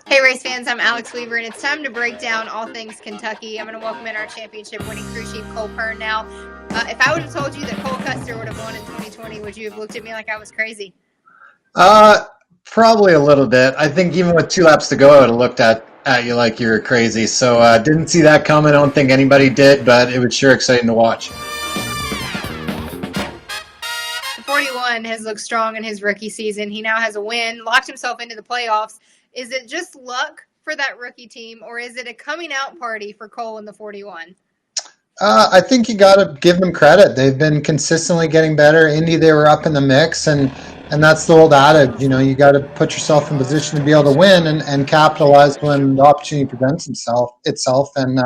Hey race fans, I'm Alex Weaver, and it's time to break down all things Kentucky. I'm going to welcome in our championship-winning crew chief, Cole Pearn. Now, if I would have told you that Cole Custer would have won in 2020, would you have looked at me like I was crazy? Probably a little bit. I think even with 2 laps to go, I would have looked at you like you were crazy. So didn't see that coming. I don't think anybody did, but it was sure exciting to watch. The 41 has looked strong in his rookie season. He now has a win, locked himself into the playoffs. Is it just luck for that rookie team, or is it a coming-out party for Cole and the 41? I think you got to give them credit. They've been consistently getting better. Indy, they were up in the mix, and that's the old adage. You know, you got to put yourself in position to be able to win and capitalize when the opportunity presents itself, and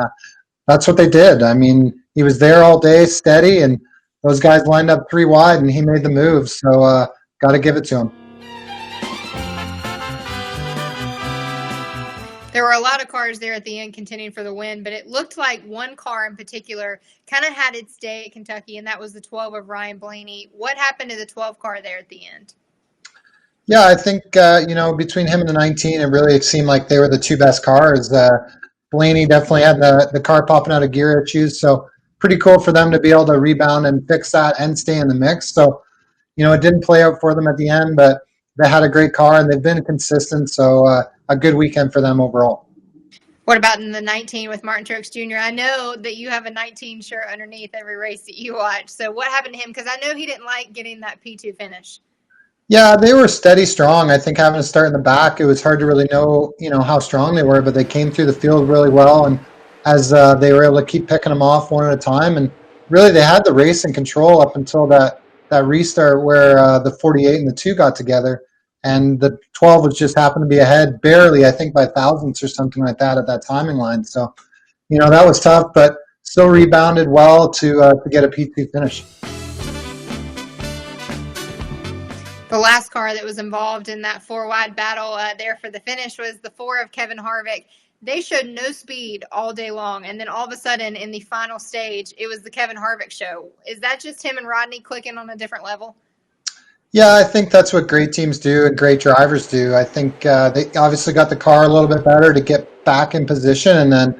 that's what they did. I mean, he was there all day, steady, and those guys lined up 3 wide, and he made the move. So got to give it to him. There were a lot of cars there at the end contending for the win, but it looked like one car in particular kind of had its day at Kentucky, and that was the 12 of Ryan Blaney. What happened to the 12 car there at the end? Yeah, I think, between him and the 19, it really seemed like they were the 2 best cars. Blaney definitely had the car popping out of gear issues, so pretty cool for them to be able to rebound and fix that and stay in the mix. So, it didn't play out for them at the end, but they had a great car, and they've been consistent, so a good weekend for them overall. What about in the 19 with Martin Truex Jr.? I know that you have a 19 shirt underneath every race that you watch. So what happened to him? Because I know he didn't like getting that P2 finish. Yeah, they were steady strong. I think having to start in the back, it was hard to really know, how strong they were, but they came through the field really well, and as they were able to keep picking them off one at a time, and really they had the race in control up until that restart where the 48 and the 2 got together. And the 12 was just happened to be ahead barely, I think by thousandths or something like that at that timing line. So, that was tough, but still rebounded well to get a P2 finish. The last car that was involved in that 4-wide battle there for the finish was the 4 of Kevin Harvick. They showed no speed all day long, and then all of a sudden in the final stage, it was the Kevin Harvick show. Is that just him and Rodney clicking on a different level? Yeah, I think that's what great teams do and great drivers do. I think they obviously got the car a little bit better to get back in position, and then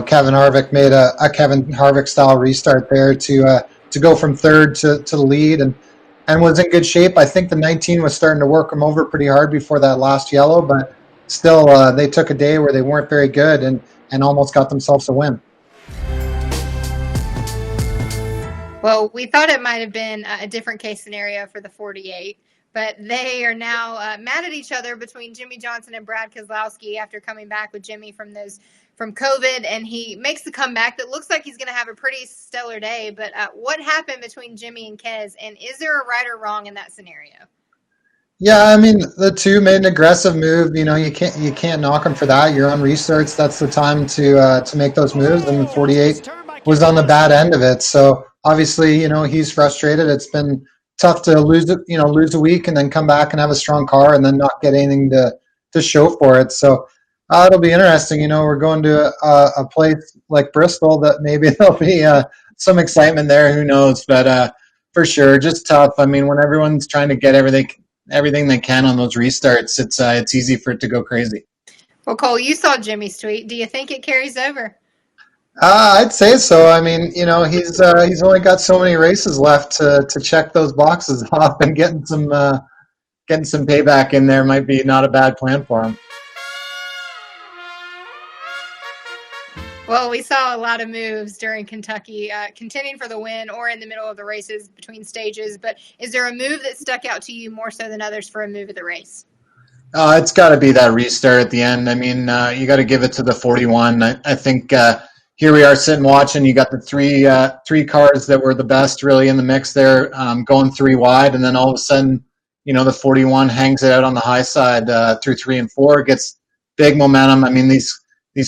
Kevin Harvick made a Kevin Harvick style restart there to go from third to the lead and was in good shape. I think the 19 was starting to work him over pretty hard before that last yellow, but still they took a day where they weren't very good and almost got themselves a win. Well, we thought it might have been a different case scenario for the 48, but they are now mad at each other between Jimmie Johnson and Brad Keselowski after coming back with Jimmie from COVID, and he makes the comeback that looks like he's going to have a pretty stellar day. But what happened between Jimmie and Kes, and is there a right or wrong in that scenario? Yeah, I mean the 2 made an aggressive move. You can't knock them for that. You're on restarts. That's the time to make those moves. And the 48 was on the bad end of it. So obviously, he's frustrated. It's been tough to lose a week and then come back and have a strong car and then not get anything to show for it. So it'll be interesting. We're going to a place like Bristol that maybe there'll be some excitement there. Who knows? But for sure, just tough. I mean, when everyone's trying to get everything they can on those restarts, it's easy for it to go crazy. Well, Cole, you saw Jimmie's tweet. Do you think it carries over? I'd say so. I mean, he's only got so many races left to check those boxes off, and getting some payback in there might be not a bad plan for him. Well, we saw a lot of moves during Kentucky, contending for the win or in the middle of the races between stages. But is there a move that stuck out to you more so than others for a move of the race? It's got to be that restart at the end. I mean, you got to give it to the 41. I think here we are sitting watching. You got the three cars that were the best really in the mix there, going 3 wide, and then all of a sudden, the 41 hangs it out on the high side through 3 and 4. It gets big momentum. I mean, these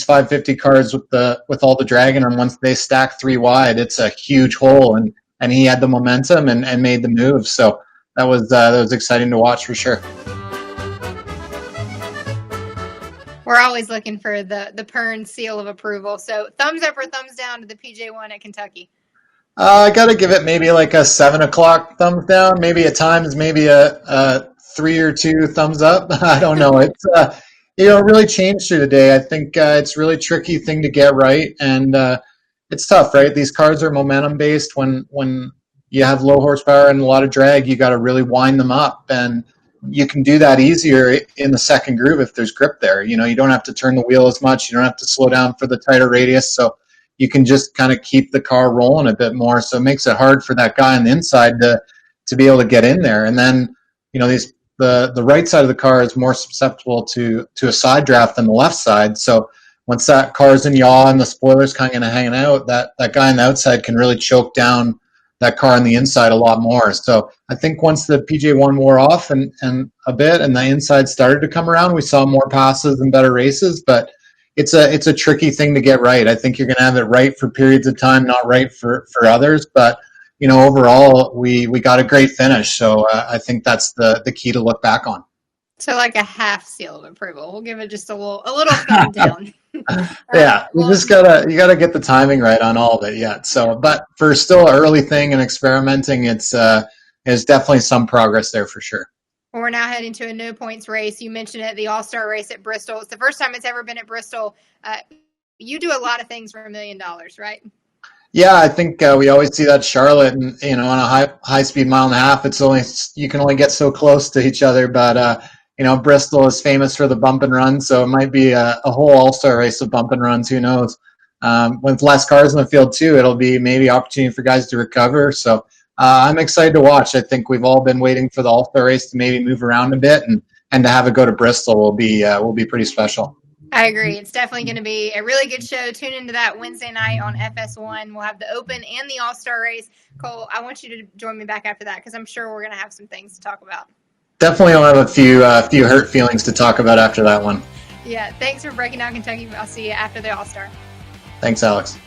550 cars with all the drag in them, once they stack 3 wide, it's a huge hole, and he had the momentum and made the move. So that was exciting to watch for sure. We're always looking for the Pearn seal of approval. So thumbs up or thumbs down to the PJ1 at Kentucky? I got to give it maybe like a 7 o'clock thumbs down. Maybe at times, maybe a 3 or 2 thumbs up. I don't know. It's it really changed through the day. I think it's a really tricky thing to get right, and it's tough, right? These cars are momentum based. When you have low horsepower and a lot of drag, you got to really wind them up, and you can do that easier in the second groove if there's grip there. You don't have to turn the wheel as much. You don't have to slow down for the tighter radius, so you can just kind of keep the car rolling a bit more. So it makes it hard for that guy on the inside to be able to get in there. And then the right side of the car is more susceptible to a side draft than the left side. So once that car's in yaw and the spoiler's kind of hanging out, that guy on the outside can really choke down that car on the inside a lot more. So I think once the PJ1 wore off and a bit and the inside started to come around, we saw more passes and better races, but it's a tricky thing to get right. I think you're going to have it right for periods of time, not right for others, but overall we got a great finish. So I think that's the key to look back on. So like a half seal of approval. We'll give it just a little thumb down. Yeah, you just gotta get the timing right on all of it yet. So, but for still an early thing and experimenting, there's definitely some progress there for sure. Well, we're now heading to a no points race. You mentioned it, the All-Star Race at Bristol. It's the first time it's ever been at Bristol. You do a lot of things for $1 million, right? Yeah, I think we always see that Charlotte, and on a high speed mile and a half, you can only get so close to each other, but. Bristol is famous for the bump and run, so it might be a whole all-star race of bump and runs. Who knows? With less cars in the field, too, it'll be maybe opportunity for guys to recover. So I'm excited to watch. I think we've all been waiting for the all-star race to maybe move around a bit, and to have it go to Bristol will be pretty special. I agree. It's definitely going to be a really good show. Tune into that Wednesday night on FS1. We'll have the Open and the All-Star Race. Cole, I want you to join me back after that because I'm sure we're going to have some things to talk about. Definitely will have a few hurt feelings to talk about after that one. Yeah, thanks for breaking down Kentucky. I'll see you after the All-Star. Thanks, Alex.